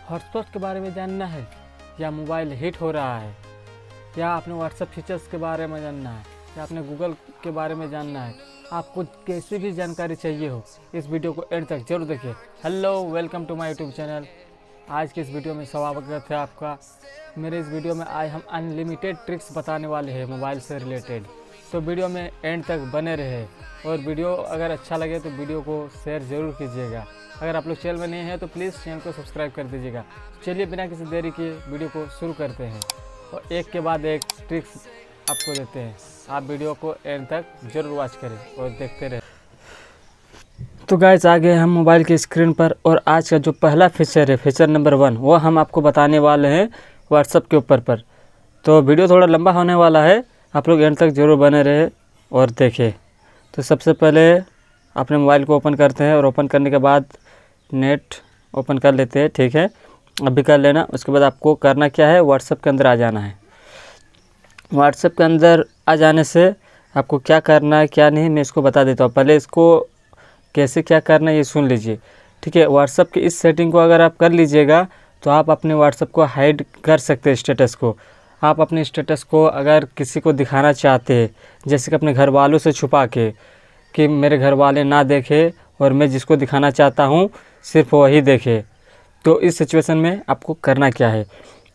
Hotspot के बारे में जानना है, या मोबाइल हीट हो रहा है, या आपने व्हाट्सएप फीचर्स के बारे में जानना है, या आपने गूगल के बारे में जानना है, आपको कैसी भी जानकारी चाहिए हो, इस वीडियो को एंड तक जरूर देखिए। Hello, welcome to my YouTube channel. आज के इस वीडियो में स्वागत है आपका। मेरे इस वीडियो में आज हम अनलिमिटेड ट्रिक्स बताने वाले हैं मोबाइल से रिलेटेड, तो वीडियो में एंड तक बने रहे। और वीडियो अगर अच्छा लगे तो वीडियो को शेयर ज़रूर कीजिएगा। अगर आप लोग चैनल में नए हैं तो प्लीज़ चैनल को सब्सक्राइब कर दीजिएगा। चलिए बिना किसी देरी के वीडियो को शुरू करते हैं और एक के बाद एक ट्रिक्स आपको देते हैं। आप वीडियो को एंड तक जरूर वॉच करें और देखते रहें। तो गाइस, आ गए हम मोबाइल की स्क्रीन पर और आज का जो पहला फीचर है, फीचर नंबर 1, वो हम आपको बताने वाले हैं व्हाट्सएप के ऊपर पर। तो वीडियो थोड़ा लंबा होने वाला है, आप लोग एंड तक जरूर बने रहे और देखें। तो सबसे पहले अपने मोबाइल को ओपन करते हैं और ओपन करने के बाद नेट ओपन कर लेते हैं। ठीक है, अभी कर लेना। उसके बाद आपको करना क्या है, व्हाट्सएप के अंदर आ जाना है। व्हाट्सएप के अंदर आ जाने से आपको क्या करना है क्या नहीं, मैं इसको बता देता हूँ। पहले इसको कैसे क्या करना है ये सुन लीजिए। ठीक है, व्हाट्सएप की इस सेटिंग को अगर आप कर लीजिएगा तो आप अपने व्हाट्सएप को हाइड कर सकते हैं। स्टेटस को आप अपने स्टेटस को अगर किसी को दिखाना चाहते हैं, जैसे कि अपने घर वालों से छुपा के, कि मेरे घर वाले ना देखे और मैं जिसको दिखाना चाहता हूँ सिर्फ वही देखे, तो इस सिचुएशन में आपको करना क्या है,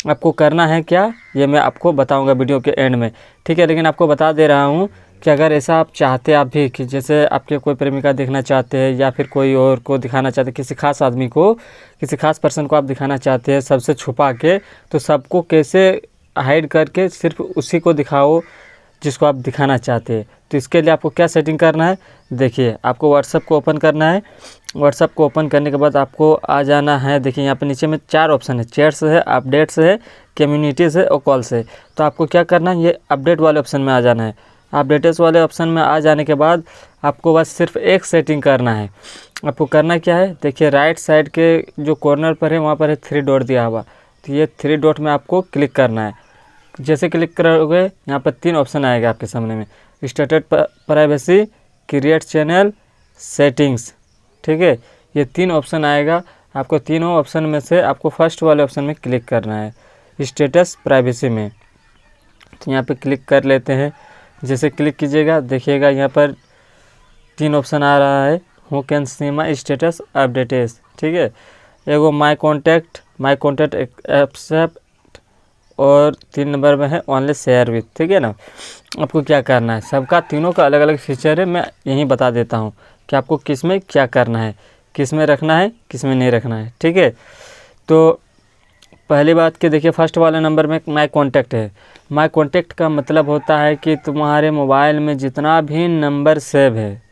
आपको करना है क्या, ये मैं आपको बताऊंगा वीडियो के एंड में। ठीक है, लेकिन आपको बता दे रहा हूँ कि अगर ऐसा आप चाहते आप भी, कि जैसे आपके कोई प्रेमिका देखना चाहते हैं या फिर कोई और को दिखाना चाहते हैं, किसी खास आदमी को, किसी खास पर्सन को आप दिखाना चाहते हैं सबसे छुपा के, तो सबको कैसे हाइड करके सिर्फ उसी को दिखाओ जिसको आप दिखाना चाहते हैं। तो इसके लिए आपको क्या सेटिंग करना है, देखिए। आपको व्हाट्सएप को ओपन करना है। व्हाट्सएप को ओपन करने के बाद आपको आ जाना है, देखिए यहाँ पे नीचे में 4 ऑप्शन है, चैट्स है, अपडेट्स है, कम्युनिटीज़ है और कॉल्स है। तो आपको क्या करना है, ये अपडेट वाले ऑप्शन में आ जाना है। अपडेट्स वाले ऑप्शन में आ जाने के बाद आपको बस सिर्फ एक सेटिंग करना है। आपको करना क्या है, देखिए राइट साइड के जो कॉर्नर पर है वहाँ पर है 3 डॉट दिया हुआ, तो ये 3 डॉट में आपको क्लिक करना है। जैसे क्लिक करोगे यहाँ पर 3 ऑप्शन आएगा आपके सामने में, status privacy, create channel, settings. ठीक है, ये 3 ऑप्शन आएगा। आपको तीनों ऑप्शन में से आपको फर्स्ट वाले ऑप्शन में क्लिक करना है, स्टेटस प्राइवेसी में। तो यहाँ पे क्लिक कर लेते हैं। जैसे क्लिक कीजिएगा देखिएगा यहाँ पर 3 ऑप्शन आ रहा है, who can see my status updates. ठीक है, एगो माई कॉन्टैक्ट एक्सेप्ट, और 3 नंबर में है ओनली शेयर विथ। ठीक है ना। आपको क्या करना है, सबका तीनों का अलग अलग फीचर है, मैं यहीं बता देता हूँ कि आपको किस में क्या करना है, किस में रखना है, किस में नहीं रखना है। ठीक है, तो पहली बात कि देखिए फर्स्ट वाले नंबर में माई कॉन्टैक्ट है। माई कॉन्टैक्ट का मतलब होता है कि तुम्हारे मोबाइल में जितना भी नंबर सेव है,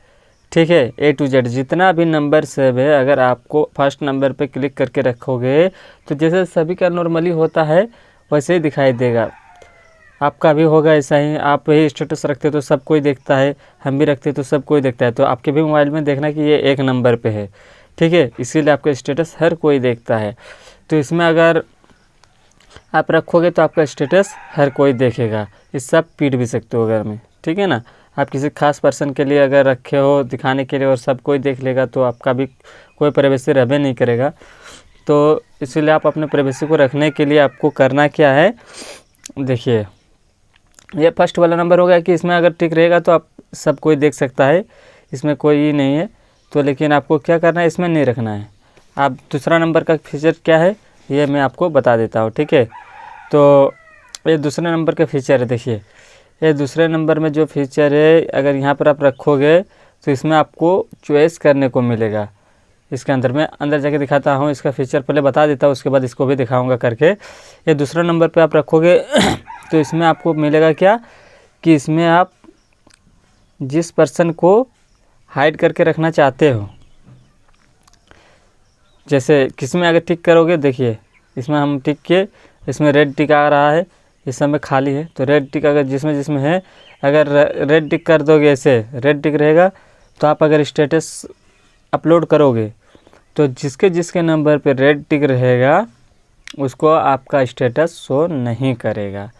ठीक है, A to Z जितना भी नंबर सेव है, अगर आपको फर्स्ट नंबर पे क्लिक करके रखोगे तो जैसे सभी का नॉर्मली होता है वैसे ही दिखाई देगा। आपका भी होगा ऐसा ही, आप ही स्टेटस रखते तो सब कोई देखता है, हम भी रखते तो सब कोई देखता है, तो आपके भी मोबाइल में देखना कि ये 1 नंबर पे है। ठीक है, इसीलिए आपका स्टेटस हर कोई देखता है। तो इसमें अगर आप रखोगे तो आपका स्टेटस हर कोई देखेगा, इस सब पीट भी सकते हो घर में। ठीक है ना, आप किसी खास पर्सन के लिए अगर रखे हो दिखाने के लिए और सब कोई देख लेगा तो आपका भी कोई प्राइवेसी रहबे नहीं करेगा। तो इसीलिए आप अपने प्राइवेसी को रखने के लिए आपको करना क्या है, देखिए ये फर्स्ट वाला नंबर हो गया कि इसमें अगर टिक रहेगा तो आप सब कोई देख सकता है, इसमें कोई नहीं है तो, लेकिन आपको क्या करना है, इसमें नहीं रखना है। आप दूसरा नंबर का फीचर क्या है ये मैं आपको बता देता हूँ। ठीक है, तो ये दूसरे नंबर का फीचर है। देखिए ये दूसरे नंबर में जो फीचर है, अगर यहाँ पर आप रखोगे तो इसमें आपको चॉइस करने को मिलेगा। इसके अंदर मैं अंदर जाके दिखाता हूँ, इसका फीचर पहले बता देता हूँ, उसके बाद इसको भी दिखाऊंगा करके। ये दूसरा नंबर पे आप रखोगे तो इसमें आपको मिलेगा क्या, कि इसमें आप जिस पर्सन को हाइड करके रखना चाहते हो, जैसे किसी में अगर टिक करोगे, देखिए इसमें हम टिक किए, इसमें रेड टिक आ रहा है, इस समय खाली है, तो रेड टिक अगर जिसमें जिसमें है, अगर रेड टिक कर दोगे, ऐसे रेड टिक रहेगा, तो आप अगर स्टेटस अपलोड करोगे तो जिसके जिसके नंबर पे रेड टिक रहेगा उसको आपका स्टेटस शो नहीं करेगा।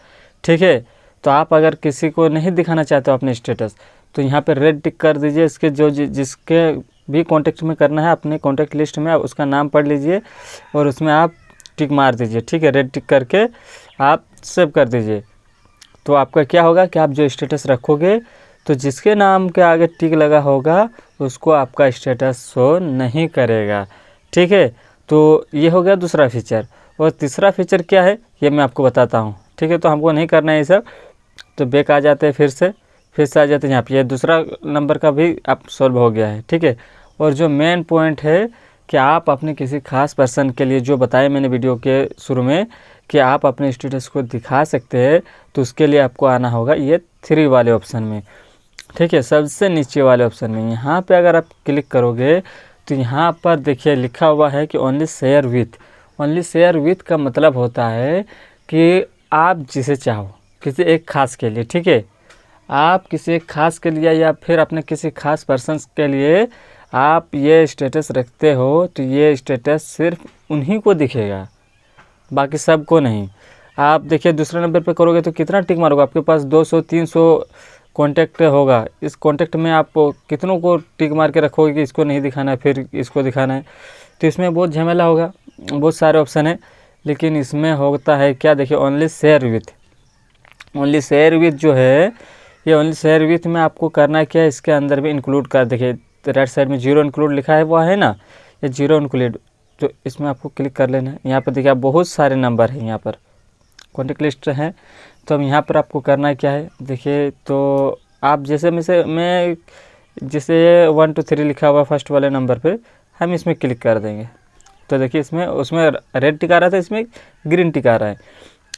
ठीक है, तो आप अगर किसी को नहीं दिखाना चाहते हो अपने स्टेटस, तो यहाँ पे रेड टिक कर दीजिए। इसके जो जिसके भी कॉन्टेक्ट में करना है, अपने कॉन्टेक्ट लिस्ट में आप उसका नाम पढ़ लीजिए और उसमें आप टिक मार दीजिए, ठीक है, रेड टिक करके आप सेव कर दीजिए। तो आपका क्या होगा कि आप जो स्टेटस रखोगे तो जिसके नाम के आगे टिक लगा होगा उसको आपका स्टेटस शो नहीं करेगा, ठीक है। तो ये हो गया दूसरा फीचर। और तीसरा फीचर क्या है ये मैं आपको बताता हूँ, ठीक है। तो हमको नहीं करना है ये सब, तो बैक आ जाते हैं, फिर से आ जाते हैं यहाँ पे। ये दूसरा नंबर का भी आप सॉल्व हो गया है, ठीक है। और जो मेन पॉइंट है कि आप अपने किसी खास पर्सन के लिए, जो बताया मैंने वीडियो के शुरू में कि आप अपने स्टेटस को दिखा सकते हैं, तो उसके लिए आपको आना होगा ये 3 वाले ऑप्शन में, ठीक है, सबसे नीचे वाले ऑप्शन में। यहाँ पे अगर आप क्लिक करोगे तो यहाँ पर देखिए लिखा हुआ है कि only share with. Only share with का मतलब होता है कि आप जिसे चाहो, किसी एक खास के लिए, ठीक है, आप किसी एक खास के लिए या फिर अपने किसी खास पर्सन के लिए आप ये स्टेटस रखते हो, तो ये स्टेटस सिर्फ उन्हीं को दिखेगा, बाकी सबको नहीं। आप देखिए दूसरे नंबर पे करोगे तो कितना टिक मारोगे, आपके पास 200-300 कॉन्टैक्ट होगा। इस कॉन्टैक्ट में आप कितनों को टिक मार के रखोगे कि इसको नहीं दिखाना है, फिर इसको दिखाना है, तो इसमें बहुत झमेला होगा। बहुत सारे ऑप्शन है, लेकिन इसमें होता है क्या, देखिए only share with. Only share with जो है, ये ओनली शेयर विथ में आपको करना क्या है, इसके अंदर भी इंक्लूड कर, देखिए राइट साइड में 0 इंक्लूड लिखा है, वो है ना, ये 0 इंक्लूड, तो इसमें आपको क्लिक कर लेना है। यहाँ पर देखिए आप बहुत सारे नंबर हैं, यहाँ पर कॉन्टेक्ट लिस्ट है। तो अब यहाँ पर आपको करना है क्या है, देखिए तो आप जैसे मैं जैसे 1 2 3 लिखा हुआ फर्स्ट वाले नंबर पे हम इसमें क्लिक कर देंगे। तो देखिए इसमें उसमें रेड टिक आ रहा था, इसमें ग्रीन टिक आ रहा है।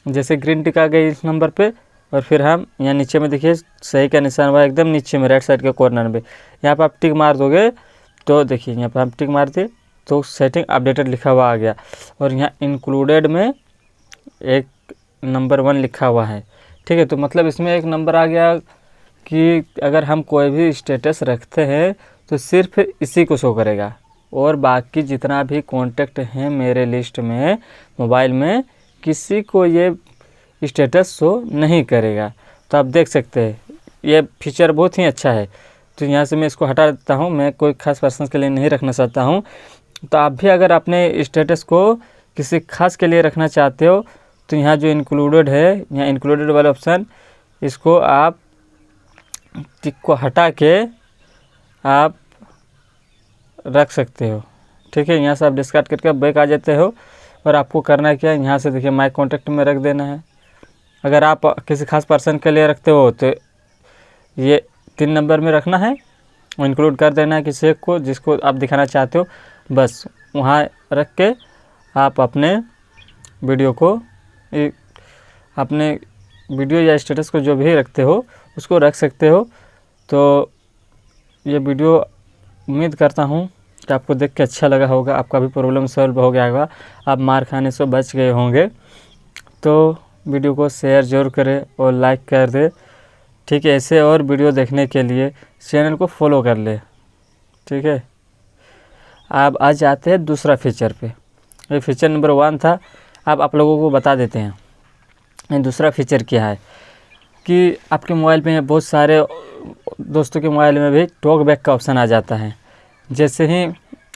जैसे ग्रीन टिक आ गई इस नंबर पे, और फिर हम यहाँ नीचे में देखिए सही का निशान हुआ एकदम नीचे में राइट साइड के कॉर्नर में, यहाँ पर आप टिक मार दोगे तो देखिए यहाँ पर हम टिक मार दिए तो सेटिंग अपडेटेड लिखा हुआ आ गया। और यहाँ इंक्लूडेड में एक नंबर 1 लिखा हुआ है, ठीक है। तो मतलब इसमें एक नंबर आ गया कि अगर हम कोई भी स्टेटस रखते हैं तो सिर्फ इसी को शो करेगा, और बाकी जितना भी कॉन्टैक्ट हैं मेरे लिस्ट में मोबाइल में, किसी को ये स्टेटस शो नहीं करेगा। तो आप देख सकते हैं ये फीचर बहुत ही अच्छा है। तो यहाँ से मैं इसको हटा देता हूँ, मैं कोई खास पर्सन के लिए नहीं रखना चाहता हूँ। तो आप भी अगर अपने स्टेटस को किसी खास के लिए रखना चाहते हो तो यहाँ जो इंक्लूडेड है, यहाँ इंक्लूडेड वाला ऑप्शन, इसको आप टिक को हटा के आप रख सकते हो, ठीक है। यहाँ से आप डिस्कार्ड करके बैक आ जाते हो। और आपको करना है क्या, यहाँ से देखिए माई कॉन्टैक्ट में रख देना है। अगर आप किसी खास पर्सन के लिए रखते हो तो ये 3 नंबर में रखना है, इंक्लूड कर देना है किसी एक को जिसको आप दिखाना चाहते हो, बस वहाँ रख के आप अपने वीडियो को, अपने वीडियो या स्टेटस को जो भी रखते हो उसको रख सकते हो। तो ये वीडियो उम्मीद करता हूँ कि आपको देख के अच्छा लगा होगा, आपका भी प्रॉब्लम सॉल्व हो गया होगा, आप मार खाने से बच गए होंगे। तो वीडियो को शेयर ज़रूर करें और लाइक कर दें, ठीक है। ऐसे और वीडियो देखने के लिए चैनल को फॉलो कर ले, ठीक है। अब आज जाते हैं दूसरा फीचर पे। ये फीचर नंबर 1 था, अब आप लोगों को बता देते हैं ये दूसरा फीचर क्या है। कि आपके मोबाइल में बहुत सारे दोस्तों के मोबाइल में भी टॉक बैक का ऑप्शन आ जाता है। जैसे ही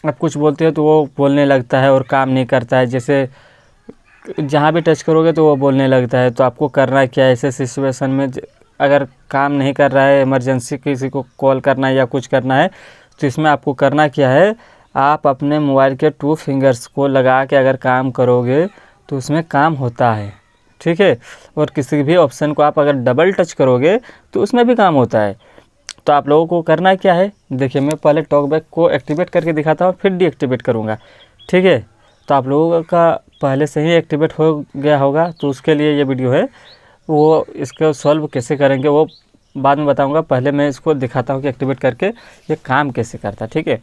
आप कुछ बोलते हो तो वो बोलने लगता है और काम नहीं करता है, जैसे जहाँ भी टच करोगे तो वो बोलने लगता है। तो आपको करना क्या है ऐसे सिचुएशन में, अगर काम नहीं कर रहा है, इमरजेंसी किसी को कॉल करना है या कुछ करना है, तो इसमें आपको करना क्या है, आप अपने मोबाइल के 2 फिंगर्स को लगा के अगर काम करोगे तो उसमें काम होता है, ठीक है। और किसी भी ऑप्शन को आप अगर डबल टच करोगे तो उसमें भी काम होता है। तो आप लोगों को करना क्या है, देखिए मैं पहले टॉकबैक को एक्टिवेट करके दिखाता हूँ, फिर डीएक्टिवेट करूँगा, ठीक है। तो आप लोगों का पहले से ही एक्टिवेट हो गया होगा, तो उसके लिए ये वीडियो है, वो इसको सॉल्व कैसे करेंगे वो बाद में बताऊँगा। पहले मैं इसको दिखाता हूँ कि एक्टिवेट करके ये काम कैसे करता है, ठीक है।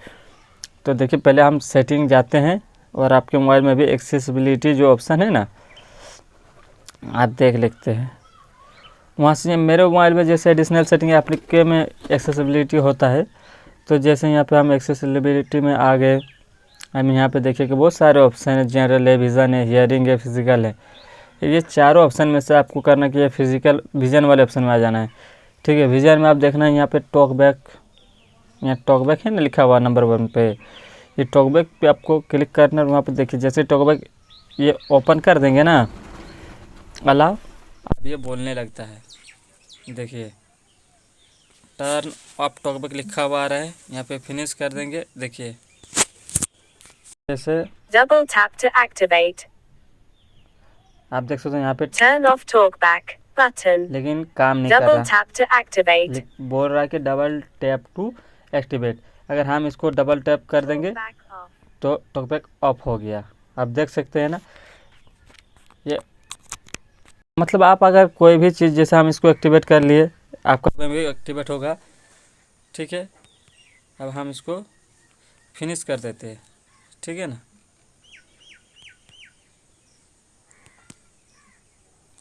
तो देखिए पहले हम सेटिंग जाते हैं, और आपके मोबाइल में भी एक्सेसिबिलिटी जो ऑप्शन है ना, आप देख लेते हैं वहाँ से। मेरे मोबाइल में जैसे एडिशनल सेटिंग एप्लीके में एक्सेसिबिलिटी होता है, तो जैसे यहाँ पे हम एक्सेसिबिलिटी में आ गए, हम यहाँ पे देखिए कि बहुत सारे ऑप्शन है, जनरल है, विज़न है, हियरिंग है, फिजिकल है। ये चारों ऑप्शन में से आपको करना कि फिजिकल विज़न वाले ऑप्शन में आ जाना है, ठीक है। विज़न में आप देखना है यहाँ पे टॉक बैक, यहाँ टॉक बैक है ना लिखा हुआ नंबर 1 पे, ये टॉक बैक पे आपको क्लिक करना है। वहाँ पर देखिए जैसे टॉक बैक ये ओपन कर देंगे ना अलाउ, अब ये बोलने लगता है। देखिए टर्न ऑफ टॉकबैक लिखा हुआ आ रहा है, यहाँ पे फिनिश कर देंगे। देखिए जैसे Double tap to activate. आप देख सकते हो यहाँ पे Turn off talkback button. लेकिन काम नहीं कर Double रहा, tap to activate. बोल रहा है कि डबल टैप टू एक्टिवेट। अगर हम इसको डबल टैप कर देंगे Talkback off. तो टॉकबैक ऑफ हो गया। आप देख सकते हैं ना, ये मतलब आप अगर कोई भी चीज़ जैसे हम इसको एक्टिवेट कर लिए, आपका भी एक्टिवेट होगा। ठीक है, अब हम इसको फिनिश कर देते हैं। ठीक है ना,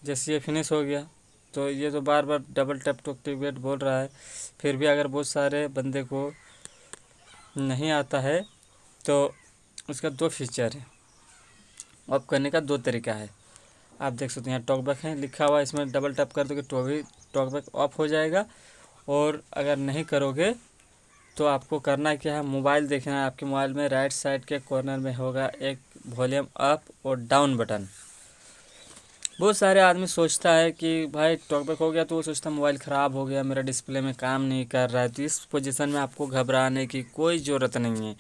जैसे ये फिनिश हो गया तो ये तो बार बार डबल टैप टू एक्टिवेट बोल रहा है। फिर भी अगर बहुत सारे बंदे को नहीं आता है तो उसका दो फीचर है, ऑफ करने का दो तरीका है। आप देख सकते हैं यहाँ टॉकबैक है लिखा हुआ, इसमें डबल टैप कर दोगे तो भी टॉकबैक ऑफ हो जाएगा। और अगर नहीं करोगे तो आपको करना क्या है, मोबाइल देखना है। आपके मोबाइल में राइट साइड के कॉर्नर में होगा एक वॉल्यूम अप और डाउन बटन। बहुत सारे आदमी सोचता है कि भाई टॉकबैक हो गया तो वो सोचता है मोबाइल ख़राब हो गया, मेरा डिस्प्ले में काम नहीं कर रहा है। तो इस पोजीशन में आपको घबराने की कोई ज़रूरत नहीं है,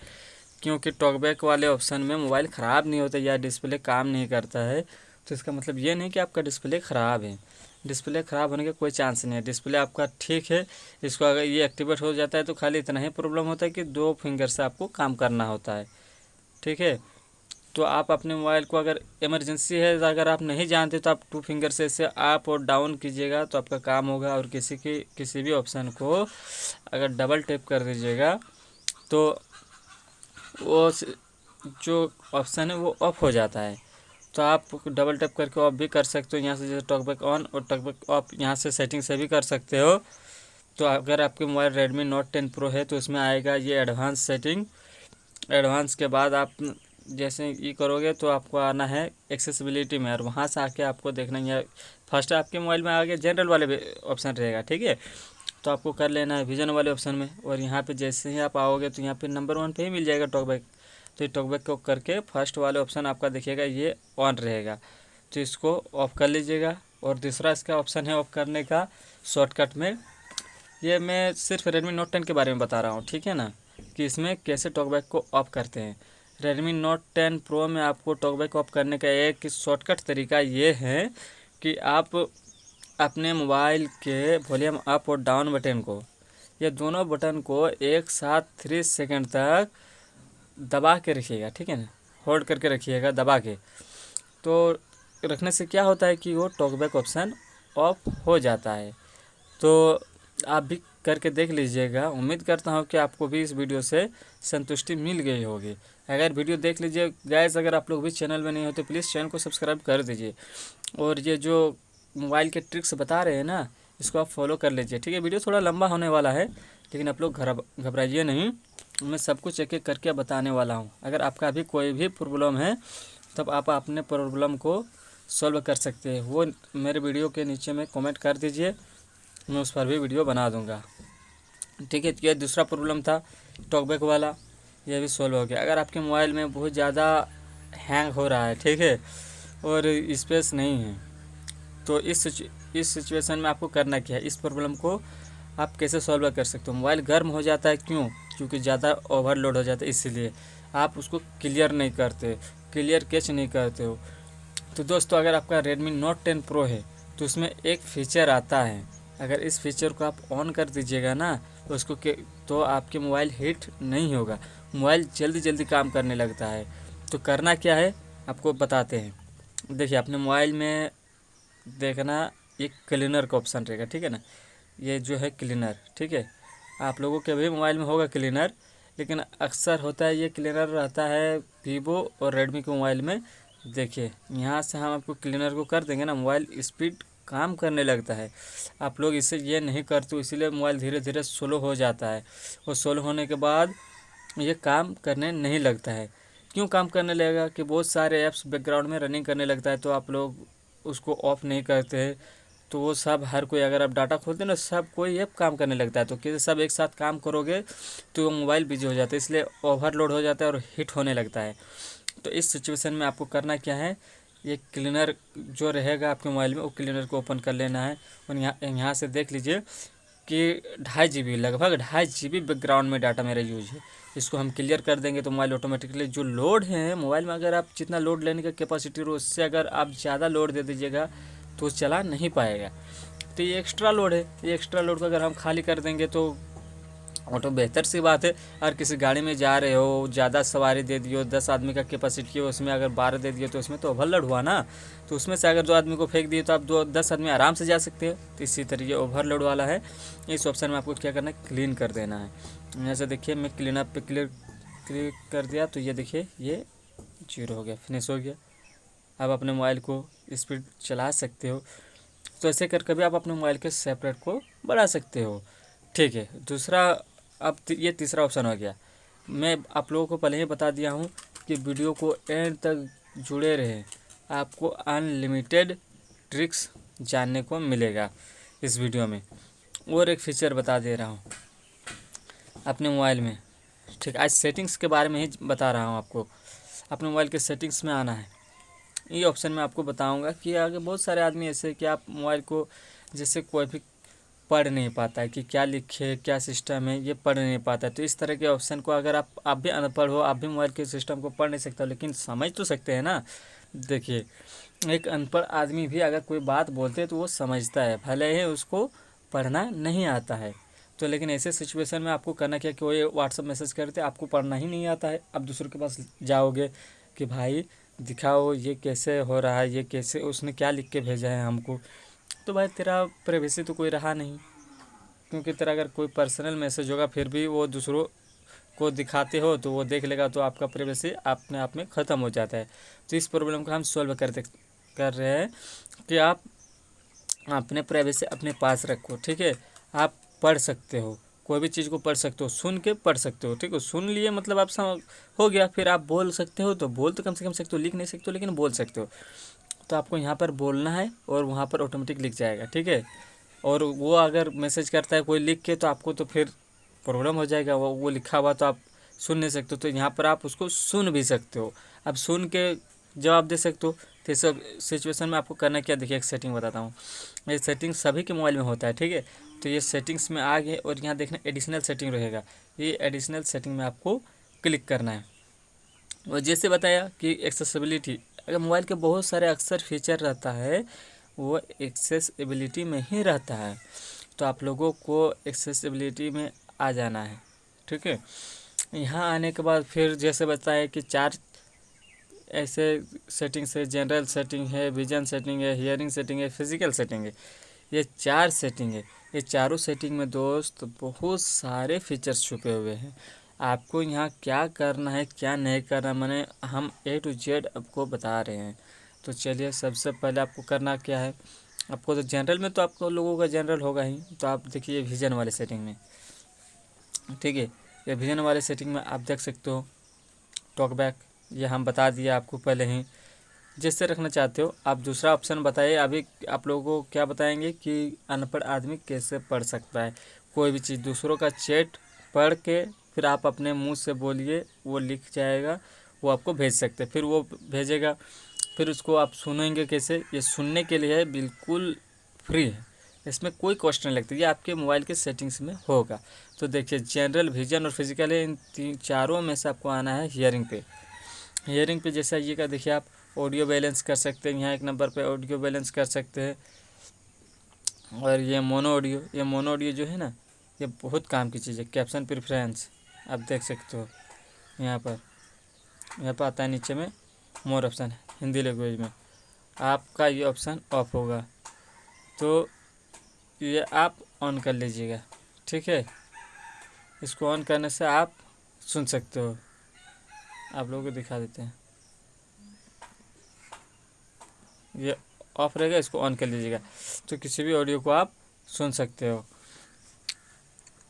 क्योंकि टॉकबैक वाले ऑप्शन में मोबाइल ख़राब नहीं होता या डिस्प्ले काम नहीं करता है तो इसका मतलब ये नहीं कि आपका डिस्प्ले ख़राब है। डिस्प्ले ख़राब होने का कोई चांस नहीं है, डिस्प्ले आपका ठीक है। इसको अगर ये एक्टिवेट हो जाता है तो खाली इतना ही प्रॉब्लम होता है कि दो फिंगर से आपको काम करना होता है। ठीक है, तो आप अपने मोबाइल को अगर इमरजेंसी है, अगर आप नहीं जानते तो आप टू फिंगर से इसे अप और डाउन कीजिएगा तो आपका काम होगा। और किसी भी ऑप्शन को अगर डबल टैप कर दीजिएगा तो वो जो ऑप्शन है वो ऑफ हो जाता है। तो आप डबल टैप करके ऑफ भी कर सकते हो यहाँ से, जैसे टॉकबैक ऑन और टॉकबैक ऑफ यहाँ से सेटिंग से भी कर सकते हो। तो अगर आपके मोबाइल रेडमी नोट 10 प्रो है तो इसमें आएगा ये एडवांस सेटिंग। एडवांस के बाद आप जैसे ये करोगे तो आपको आना है एक्सेसिबिलिटी में, और वहाँ से आके आपको देखना है फर्स्ट आपके मोबाइल में आगे जनरल वाले ऑप्शन रहेगा। ठीक है, तो आपको कर लेना है विजन वाले ऑप्शन में, और यहाँ पे जैसे ही आप आओगे तो यहाँ पे नंबर 1 पे ही मिल जाएगा टॉकबैक। तो ये टॉकबैक को करके फर्स्ट वाले ऑप्शन आपका देखिएगा ये ऑन रहेगा, तो इसको ऑफ कर लीजिएगा। और दूसरा इसका ऑप्शन है ऑफ करने का शॉर्टकट में, ये मैं सिर्फ रेडमी नोट 10 के बारे में बता रहा हूँ। ठीक है ना, कि इसमें कैसे टॉकबैक को ऑफ करते हैं। रेडमी नोट 10 प्रो में आपको टॉकबैक ऑफ करने का एक शॉर्टकट तरीका ये है कि आप अपने मोबाइल के वॉल्यूम अप और डाउन बटन को, ये दोनों बटन को एक साथ 3 सेकंड तक दबा के रखिएगा। ठीक है ना, होल्ड करके रखिएगा दबा के। तो रखने से क्या होता है कि वो टॉकबैक ऑप्शन ऑफ हो जाता है। तो आप भी करके देख लीजिएगा। उम्मीद करता हूँ कि आपको भी इस वीडियो से संतुष्टि मिल गई होगी। अगर वीडियो देख लीजिए गाइस, अगर आप लोग भी चैनल में नहीं हो तो प्लीज़ चैनल को सब्सक्राइब कर दीजिए, और ये जो मोबाइल के ट्रिक्स बता रहे हैं ना इसको आप फॉलो कर लीजिए। ठीक है, वीडियो थोड़ा लंबा होने वाला है लेकिन आप लोग घबराइए नहीं, मैं सब कुछ एक एक करके बताने वाला हूँ। अगर आपका भी कोई भी प्रॉब्लम है तब आप अपने प्रॉब्लम को सॉल्व कर सकते हैं, वो मेरे वीडियो के नीचे में कमेंट कर दीजिए, मैं उस पर भी वीडियो बना दूंगा। ठीक है, तो ये दूसरा प्रॉब्लम था टॉकबैक वाला, ये भी सॉल्व हो गया। अगर आपके मोबाइल में बहुत ज़्यादा हैंग हो रहा है, ठीक है, और स्पेस नहीं है, तो इस सिचुएशन में आपको करना क्या है, इस प्रॉब्लम को आप कैसे सॉल्व कर सकते हो। मोबाइल गर्म हो जाता है, क्यों? क्योंकि ज़्यादा ओवरलोड हो जाता है, इसीलिए आप उसको क्लियर नहीं करते, क्लियर कैच नहीं करते हो। तो दोस्तों अगर आपका रेडमी नोट 10 प्रो है तो उसमें एक फ़ीचर आता है, अगर इस फीचर को आप ऑन कर दीजिएगा ना तो उसको तो आपके मोबाइल हीट नहीं होगा, मोबाइल जल्दी जल्दी काम करने लगता है। तो करना क्या है आपको बताते हैं। देखिए अपने मोबाइल में देखना एक क्लीनर का ऑप्शन रहेगा। ठीक है ना, ये जो है क्लीनर, ठीक है, आप लोगों के भी मोबाइल में होगा क्लीनर, लेकिन अक्सर होता है ये क्लीनर रहता है वीवो और रेडमी के मोबाइल में। देखिए यहाँ से हम आपको क्लीनर को कर देंगे ना, मोबाइल स्पीड काम करने लगता है। आप लोग इसे ये नहीं करते, इसीलिए मोबाइल धीरे धीरे स्लो हो जाता है, और स्लो होने के बाद ये काम करने नहीं लगता है। क्यों काम करने लगेगा कि बहुत सारे ऐप्स बैकग्राउंड में रनिंग करने लगता है, तो आप लोग उसको ऑफ नहीं करते हैं, तो वो सब हर कोई, अगर आप डाटा खोलते हैं ना सब कोई ऐप काम करने लगता है, तो कैसे सब एक साथ काम करोगे तो वो मोबाइल बिजी हो जाता है, इसलिए ओवरलोड हो जाता है और हीट होने लगता है। तो इस सिचुएशन में आपको करना क्या है, ये क्लीनर जो रहेगा आपके मोबाइल में वो क्लीनर को ओपन कर लेना है। और यहाँ से देख लीजिए कि 2.5 GB, लगभग 2.5 GB बैकग्राउंड में डाटा मेरा यूज है। इसको हम क्लियर कर देंगे तो मोबाइल ऑटोमेटिकली जो लोड है मोबाइल में, अगर आप जितना लोड लेने का कैपेसिटी हो उससे अगर आप ज़्यादा लोड दे दीजिएगा तो चला नहीं पाएगा। तो ये एक्स्ट्रा लोड है, ये एक्स्ट्रा लोड को अगर हम खाली कर देंगे तो ऑटो बेहतर सी बात है। अगर किसी गाड़ी में जा रहे हो, ज़्यादा सवारी दे दियो, 10 आदमी का कैपेसिटी हो, उसमें अगर 12 दे दिए तो उसमें तो ओवरलोड हुआ ना। तो उसमें से अगर 2 आदमी को फेंक दिए तो आप 10 आदमी आराम से जा सकते हैं। तो इसी तरीके ओवरलोड वाला है। इस ऑप्शन में आपको क्या करना है, क्लीन कर देना है। यहाँ से देखिए मैं क्लीन अप पे क्लिक कर दिया तो ये देखिए ये 0 हो गया, फिनिश हो गया। अब अपने मोबाइल को स्पीड चला सकते हो। तो ऐसे कर भी आप अपने मोबाइल के सेपरेट को बढ़ा सकते हो। ठीक है, दूसरा अब ये तीसरा ऑप्शन हो गया। मैं आप लोगों को पहले ही बता दिया हूँ कि वीडियो को एंड तक जुड़े रहें, आपको अनलिमिटेड ट्रिक्स जानने को मिलेगा इस वीडियो में। और एक फीचर बता दे रहा हूँ अपने मोबाइल में। ठीक, आज सेटिंग्स के बारे में ही बता रहा हूँ आपको। अपने मोबाइल के सेटिंग्स में आना है, ये ऑप्शन में आपको बताऊंगा कि आगे बहुत सारे आदमी ऐसे कि आप मोबाइल को जैसे कोई भी पढ़ नहीं पाता है कि क्या लिखे, क्या सिस्टम है, ये पढ़ नहीं पाता है। तो इस तरह के ऑप्शन को अगर आप भी अनपढ़ हो, आप भी मोबाइल के सिस्टम को पढ़ नहीं सकते हो, लेकिन समझ तो सकते हैं ना। देखिए, एक अनपढ़ आदमी भी अगर कोई बात बोलते हैं तो वो समझता है, भले ही उसको पढ़ना नहीं आता है। तो लेकिन ऐसे सिचुएशन में आपको करना क्या कि वो व्हाट्सअप मैसेज करते, आपको पढ़ना ही नहीं आता है। अब दूसरों के पास जाओगे कि भाई दिखाओ ये कैसे हो रहा है, ये कैसे उसने क्या लिख के भेजा है हमको। तो भाई तेरा प्राइवेसी तो कोई रहा नहीं, क्योंकि तेरा अगर कोई पर्सनल मैसेज होगा फिर भी वो दूसरों को दिखाते हो तो वो देख लेगा, तो आपका प्राइवेसी अपने आप में ख़त्म हो जाता है। तो इस प्रॉब्लम को हम सॉल्व कर रहे हैं कि आप अपने प्राइवेसी अपने पास रखो। ठीक है, आप पढ़ सकते हो, कोई भी चीज़ को पढ़ सकते हो, सुन के पढ़ सकते हो। ठीक है, सुन लिए मतलब आप समझ हो गया। फिर आप बोल सकते हो तो बोल तो कम से कम सकते हो, लिख नहीं सकते हो लेकिन बोल सकते हो। तो आपको यहाँ पर बोलना है और वहाँ पर ऑटोमेटिक लिख जाएगा। ठीक है, और वो अगर मैसेज करता है कोई लिख के तो आपको तो फिर प्रॉब्लम हो जाएगा, वो लिखा हुआ तो आप सुन नहीं सकते हो। तो यहाँ पर आप उसको सुन भी सकते हो, अब सुन के जवाब दे सकते हो। तो इस सिचुएशन में आपको करना क्या, देखिए एक सेटिंग बताता हूँ। ये सेटिंग सभी के मोबाइल में होता है। ठीक है, तो ये सेटिंग्स में आ गए और यहाँ देखना एडिशनल सेटिंग रहेगा। ये एडिशनल सेटिंग में आपको क्लिक करना है। और जैसे बताया कि एक्सेसिबिलिटी, अगर मोबाइल के बहुत सारे अक्सर फीचर रहता है वो एक्सेसिबिलिटी में ही रहता है। तो आप लोगों को एक्सेसिबिलिटी में आ जाना है। ठीक है, यहाँ आने के बाद फिर जैसे बताया कि 4 ऐसे सेटिंग्स है, जनरल सेटिंग है, विजन सेटिंग है, हियरिंग सेटिंग है, फिजिकल सेटिंग है। ये 4 सेटिंग है। ये चारों सेटिंग में दोस्त बहुत सारे फीचर्स छुपे हुए हैं। आपको यहाँ क्या करना है क्या नहीं करना, मैंने हम A to Z आपको बता रहे हैं। तो चलिए सबसे पहले आपको करना क्या है, आपको तो जनरल में तो आपको लोगों का जनरल होगा ही। तो आप देखिए विजन वाले सेटिंग में, ठीक है, ये विजन वाले सेटिंग में आप देख सकते हो टॉक बैक, ये हम बता दिया आपको पहले ही। जैसे रखना चाहते हो आप दूसरा ऑप्शन बताइए। अभी आप लोगों को क्या बताएंगे कि अनपढ़ आदमी कैसे पढ़ सकता है कोई भी चीज़, दूसरों का चैट पढ़ के फिर आप अपने मुंह से बोलिए, वो लिख जाएगा, वो आपको भेज सकते हैं। फिर वो भेजेगा, फिर उसको आप सुनेंगे कैसे, ये सुनने के लिए बिल्कुल फ्री है, इसमें कोई कॉस्ट नहीं लगती, ये आपके मोबाइल के सेटिंग्स में होगा। तो देखिए जनरल, विजन और फिजिकल है, इन चारों में से आपको आना है हियरिंग पे। हियरिंग पे जैसे आइएगा देखिए आप ऑडियो बैलेंस कर सकते हैं, यहाँ एक नंबर पे ऑडियो बैलेंस कर सकते हैं। और ये मोनो ऑडियो, ये मोनो ऑडियो जो है ना ये बहुत काम की चीज़ है। कैप्शन प्रेफरेंस आप देख सकते हो, यहाँ पर आता है नीचे में मोर ऑप्शन है हिंदी लैंग्वेज में, आपका ये ऑप्शन ऑफ होगा तो ये आप ऑन कर लीजिएगा। ठीक है, इसको ऑन करने से आप सुन सकते हो। आप लोगों को दिखा देते हैं, ये ऑफ रहेगा, इसको ऑन कर लीजिएगा तो किसी भी ऑडियो को आप सुन सकते हो।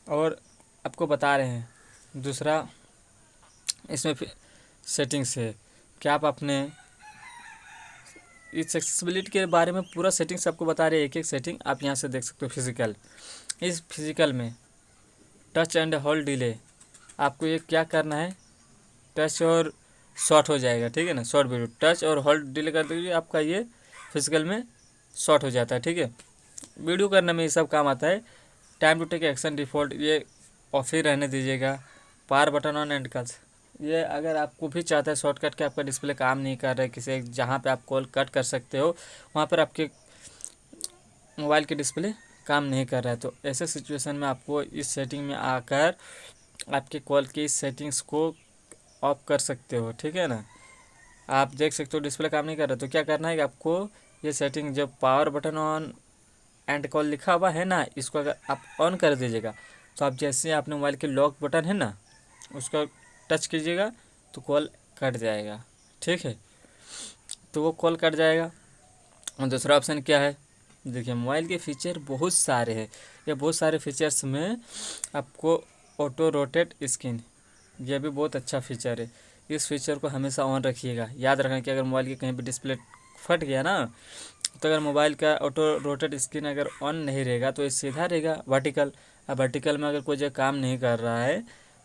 और आपको बता रहे हैं दूसरा इसमें सेटिंग्स है कि आप अपने इस एक्सेसिबिलिटी के बारे में पूरा सेटिंग्स आपको बता रहे हैं, एक एक सेटिंग आप यहाँ से देख सकते हो। फिजिकल, इस फिजिकल में टच एंड होल्ड डिले, आपको ये क्या करना है, टच और शॉर्ट हो जाएगा, ठीक है ना। शॉर्ट वीडियो टच और होल्ड डिले कर दीजिए, आपका ये फिजिकल में शॉर्ट हो जाता है, ठीक है। वीडियो करने में ये सब काम आता है। Time to take action default ये ऑफ ही रहने दीजिएगा। Power button on and cuts, ये अगर आपको भी चाहता है शॉर्टकट के आपका डिस्प्ले काम नहीं कर रहा है, किसी जहाँ पे आप कॉल कट कर सकते हो वहाँ पर आपके मोबाइल के डिस्प्ले काम नहीं कर रहा है, तो ऐसे सिचुएशन में आपको इस सेटिंग में आकर आपके कॉल की इस सेटिंग्स को ऑफ कर सकते हो, ठीक है ना। आप देख सकते हो डिस्प्ले काम नहीं कर रहा, तो क्या करना है कि आपको ये सेटिंग जब power button on and call लिखा हुआ है ना, इसको अगर आप ऑन कर दीजिएगा तो आप जैसे अपने मोबाइल के लॉक बटन है ना उसको टच कीजिएगा तो कॉल कट जाएगा, ठीक है। तो वो कॉल कट जाएगा। और दूसरा ऑप्शन क्या है, देखिए मोबाइल के फीचर बहुत सारे हैं। ये बहुत सारे फीचर्स में आपको ऑटो रोटेट स्क्रीन, ये भी बहुत अच्छा फीचर है। इस फीचर को हमेशा ऑन रखिएगा। याद रखना कि अगर मोबाइल की कहीं भी डिस्प्ले फट गया ना, तो अगर मोबाइल का ऑटो रोटेट स्क्रीन अगर ऑन नहीं रहेगा तो ये सीधा रहेगा वर्टिकल। अब वर्टिकल में अगर कोई जगह काम नहीं कर रहा है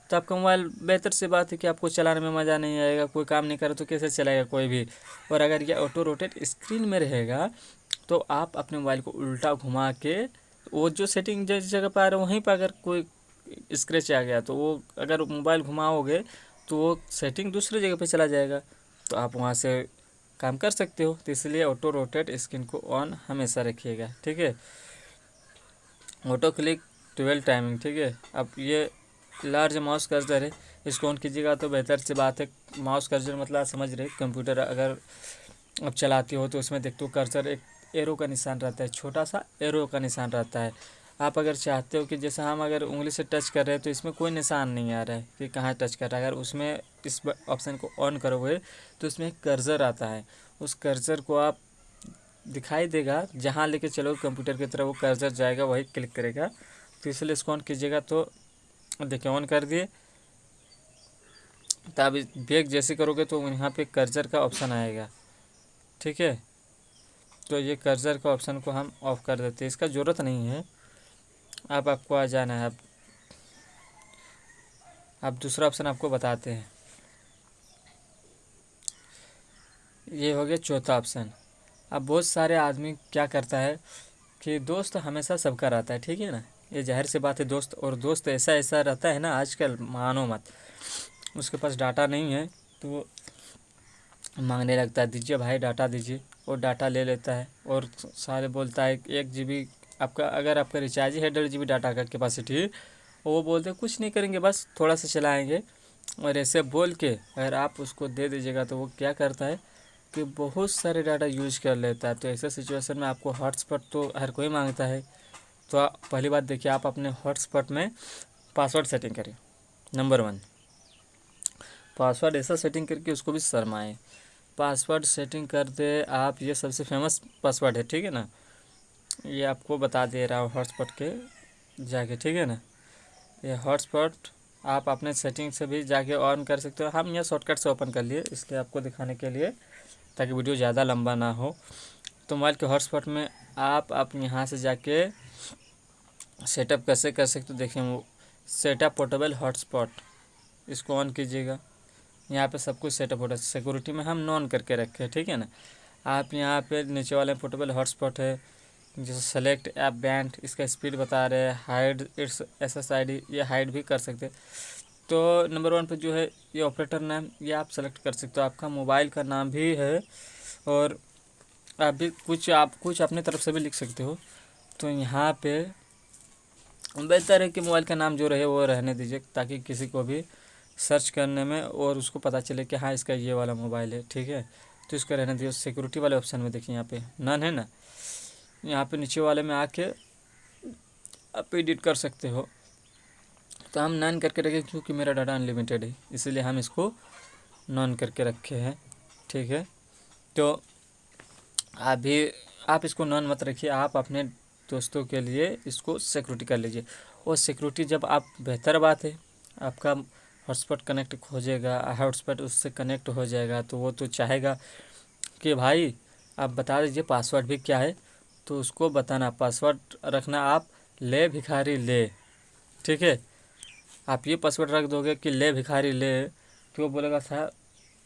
तो आपका मोबाइल, बेहतर सी बात है कि आपको चलाने में मज़ा नहीं आएगा। कोई काम नहीं करे तो कैसे चलाएगा कोई भी। और अगर ये ऑटो रोटेट स्क्रीन में रहेगा तो आप अपने मोबाइल को उल्टा घुमा के वो जो सेटिंग जिस जगह पर आ रहा है वहीं पर अगर कोई स्क्रैच आ गया तो वो अगर मोबाइल घुमाओगे तो वो सेटिंग दूसरी जगह पे चला जाएगा, तो आप वहाँ से काम कर सकते हो। तो इसलिए ऑटो रोटेट स्क्रीन को ऑन हमेशा रखिएगा, ठीक है। ऑटो क्लिक 12 टाइमिंग, ठीक है। अब ये लार्ज माउस कर्सर है, इसको ऑन कीजिएगा तो बेहतर सी बात है। माउस कर्सर मतलब आप समझ रहे, कंप्यूटर अगर आप चलाती हो तो उसमें देखते हो कर्सर एक एरो का निशान रहता है, छोटा सा एरो का निशान रहता है। आप अगर चाहते हो कि जैसे हम अगर उंगली से टच कर रहे हैं तो इसमें कोई निशान नहीं आ रहा है कि कहाँ टच कर रहा है, अगर उसमें इस ऑप्शन को ऑन करोगे तो इसमें एक कर्सर आता है। उस कर्सर को आप दिखाई देगा, जहाँ लेके चलो कंप्यूटर की तरफ वो कर्सर जाएगा, वही क्लिक करेगा। तो इसलिए इसको ऑन कीजिएगा तो देखिए ऑन कर दिए। तो आप बैक जैसे करोगे तो यहाँ पे कर्सर का ऑप्शन आएगा, ठीक है। तो ये कर्सर का ऑप्शन को हम ऑफ कर देते हैं, इसका ज़रूरत नहीं है। अब आपको आ जाना है। अब दूसरा ऑप्शन आपको बताते हैं। ये हो गया चौथा ऑप्शन। अब बहुत सारे आदमी क्या करता है कि दोस्त हमेशा सबका रहता है, ठीक है ना। ये जाहिर सी बात है, दोस्त और दोस्त ऐसा ऐसा रहता है ना आजकल, मानो मत। उसके पास डाटा नहीं है तो वो मांगने लगता है, दीजिए भाई डाटा दीजिए, और डाटा ले लेता है और सारे बोलता है 1 GB आपका, अगर आपका रिचार्ज है 1.5 GB डाटा का कैपेसिटी, वो बोलते हैं कुछ नहीं करेंगे बस थोड़ा सा चलाएंगे। और ऐसे बोल के अगर आप उसको दे दीजिएगा तो वो क्या करता है कि बहुत सारे डाटा यूज कर लेता है। तो ऐसे सिचुएशन में आपको हॉटस्पॉट तो हर कोई मांगता है। तो पहली बात देखिए, आप अपने हॉटस्पॉट में पासवर्ड सेटिंग करें। नंबर 1, पासवर्ड ऐसा सेटिंग करके उसको भी शर्माए। पासवर्ड सेटिंग कर दे आप, ये सबसे फेमस पासवर्ड है, ठीक है ना। ये आपको बता दे रहा हूँ हॉटस्पॉट के जाके, ठीक है ना। ये हॉटस्पॉट आप अपने सेटिंग से भी जाके ऑन कर सकते हो। हम यह शॉर्टकट से ओपन कर लिए इसलिए आपको दिखाने के लिए, ताकि वीडियो ज़्यादा लंबा ना हो। तो मोबाइल के हॉटस्पॉट में आप यहाँ से जाके सेटअप कैसे कर सकते हो, देखिए वो सेटअप पोर्टेबल हॉटस्पॉट, इसको ऑन कीजिएगा। यहाँ पे सब कुछ सेटअप होता है। सिक्योरिटी में हम नॉन करके रखे हैं, ठीक है ना। आप यहाँ पे नीचे वाले पोर्टेबल हॉटस्पॉट है, जैसे सेलेक्ट ऐप बैंड, इसका स्पीड बता रहे हैं, हाइड इट्स SSID, ये हाइड भी कर सकते हैं। तो नंबर 1 पे जो है ये ऑपरेटर नाम, ये आप सेलेक्ट कर सकते हो, आपका मोबाइल का नाम भी है। और आप भी कुछ अपने तरफ से भी लिख सकते हो। तो यहाँ पे बेहतर है कि मोबाइल का नाम जो रहे वो रहने दीजिए, ताकि किसी को भी सर्च करने में और उसको पता चले कि हाँ इसका ये वाला मोबाइल है, ठीक है। तो इसको रहने दीजिए। सिक्योरिटी वाले ऑप्शन में देखिए यहाँ पे नन है ना, यहाँ पे नीचे वाले में आके आप एडिट कर सकते हो। तो हम नन करके रखें क्योंकि मेरा डाटा अनलिमिटेड है, इसीलिए हम इसको नॉन करके रखे हैं, ठीक है। तो आप इसको नॉन मत रखिए, आप अपने दोस्तों के लिए इसको सिक्योरिटी कर लीजिए। और सिक्योरिटी जब आप, बेहतर बात है, आपका हॉटस्पॉट कनेक्ट हो जाएगा, हॉटस्पॉट उससे कनेक्ट हो जाएगा तो वो तो चाहेगा कि भाई आप बता दीजिए पासवर्ड भी क्या है। तो उसको बताना, पासवर्ड रखना आप ले भिखारी ले, ठीक है। आप ये पासवर्ड रख दोगे कि ले भिखारी ले, तो वो बोलेगा सर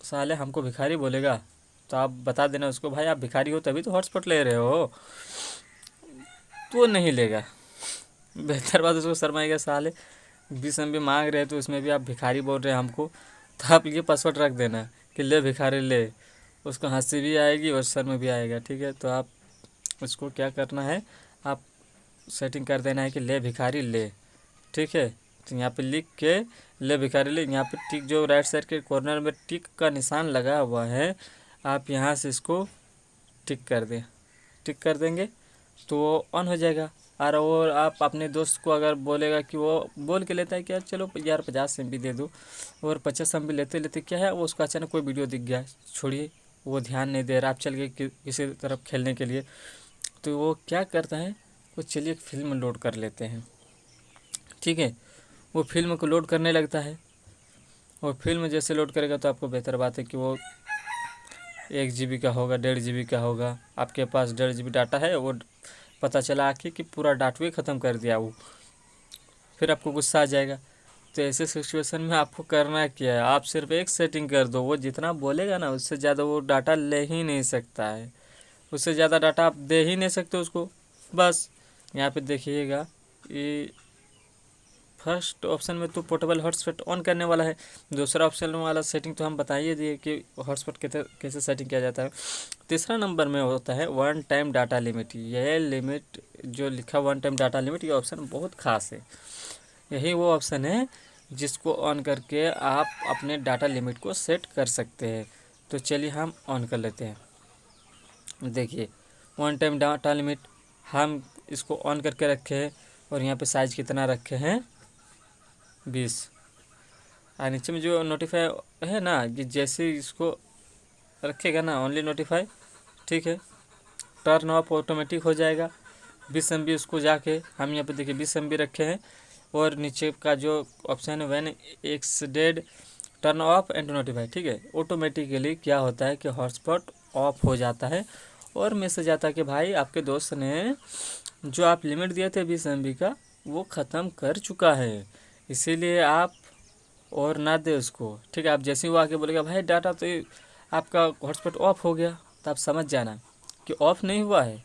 साले हमको भिखारी बोलेगा तो आप बता देना उसको, भाई आप भिखारी हो तभी तो हॉटस्पॉट ले रहे हो, तो वो नहीं लेगा। बेहतर बात उसको शर्माएगा, साले 20 MB मांग रहे हैं तो उसमें भी आप भिखारी बोल रहे हैं हमको, तो आप ये पासवर्ड रख देना कि ले भिखारी ले। उसको हंसी भी आएगी और शर्म भी आएगा, ठीक है। तो आप उसको क्या करना है, आप सेटिंग कर देना है कि ले भिखारी ले, ठीक है। तो यहाँ पे लिख के ले भिखारी ले, यहाँ पे टिक जो राइट साइड के कॉर्नर में टिक का निशान लगा हुआ है, आप यहाँ से इसको टिक कर दें। टिक कर देंगे तो वो ऑन हो जाएगा। और आप अपने दोस्त को अगर बोलेगा कि वो बोल के लेता है कि यार चलो यार 50 MB दे दो, और 50 MB लेते लेते क्या है, वो उसको अचानक कोई वीडियो दिख गया, छोड़िए वो ध्यान नहीं दे रहा, आप चल गए किसी तरफ खेलने के लिए, तो वो क्या करता है, वो चलिए एक फिल्म लोड कर लेते हैं, ठीक है। वो फिल्म को लोड करने लगता है, और फिल्म जैसे लोड करेगा तो आपको बेहतर बात है कि वो 1 GB का होगा, 1.5 GB का होगा। आपके पास 1.5 GB डाटा है, वो पता चला आके कि पूरा डाटा ही ख़त्म कर दिया वो, फिर आपको गुस्सा आ जाएगा। तो ऐसे सिचुएशन में आपको करना क्या है, आप सिर्फ एक सेटिंग कर दो, वो जितना बोलेगा ना उससे ज़्यादा वो डाटा ले ही नहीं सकता है, उससे ज़्यादा डाटा आप दे ही नहीं सकते उसको। बस यहाँ पे देखिएगा, ये फर्स्ट ऑप्शन में तो पोर्टेबल हॉटस्पॉट ऑन करने वाला है, दूसरा ऑप्शन वाला सेटिंग तो हम बताइए दिए कि हॉटस्पॉट कैसे सेटिंग किया जाता है। तीसरा नंबर में होता है 1 टाइम डाटा लिमिट। यह लिमिट जो लिखा 1 टाइम डाटा लिमिट, ये ऑप्शन बहुत खास है। यही वो ऑप्शन है जिसको ऑन करके आप अपने डाटा लिमिट को सेट कर सकते हैं। तो चलिए हम ऑन कर लेते हैं। देखिए 1 टाइम डाटा लिमिट हम इसको ऑन करके रखे हैं, और यहाँ पे साइज़ कितना रखे हैं 20। और नीचे में जो नोटिफाई है ना, कि जैसे इसको रखेगा ना ओनली नोटिफाई, ठीक है, टर्न ऑफ ऑटोमेटिक हो जाएगा। 20 MB उसको जाके हम यहाँ पे देखिए 20 MB रखे हैं, और नीचे का जो ऑप्शन है when exceeded turn off and notify, ठीक है। ऑटोमेटिकली क्या होता है कि हॉटस्पॉट ऑफ हो जाता है, और मैसेज आता है कि भाई आपके दोस्त ने जो आप लिमिट दिए थे 20 MB का वो ख़त्म कर चुका है, इसीलिए आप और ना दे उसको, ठीक है। आप जैसे ही वो आके बोलेगा भाई डाटा तो आपका हॉटस्पॉट ऑफ हो गया, तो आप समझ जाना कि ऑफ नहीं हुआ है,